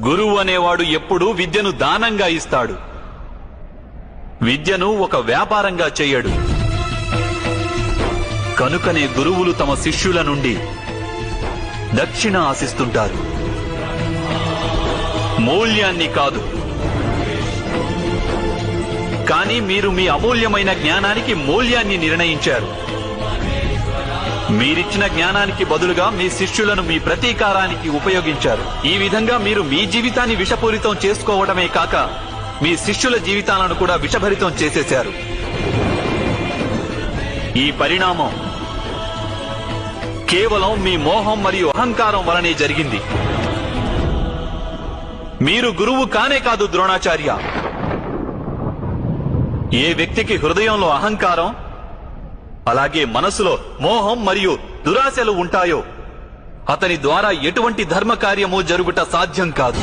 గురువు అనేవాడు ఎప్పుడూ విద్యను దానంగా ఇస్తాడు. విద్యను ఒక వ్యాపారంగా చేయడు. కనుకనే గురువులు తమ శిష్యుల నుండి దక్షిణ ఆశిస్తుంటారు, మూల్యాన్ని కాదు. కానీ మీరు మీ అమూల్యమైన జ్ఞానానికి మూల్యాన్ని నిర్ణయించారు. మీరిచ్చిన జ్ఞానానికి బదులుగా మీ శిష్యులను మీ ప్రతీకారానికి ఉపయోగించారు. ఈ విధంగా మీరు మీ జీవితాన్ని విషపూరితం చేసుకోవడమే కాక మీ శిష్యుల జీవితాలను కూడా విషభరితం చేసేశారు. ఈ పరిణామం కేవలం మీ మోహం మరియు అహంకారం వలనే జరిగింది. మీరు గురువు కానే కాదు ద్రోణాచార్య. ఏ వ్యక్తికి హృదయంలో అహంకారం, అలాగే మనసులో మోహం మరియు దురాశలు ఉంటాయో అతని ద్వారా ఎటువంటి ధర్మకార్యము జరుగుట సాధ్యం కాదు.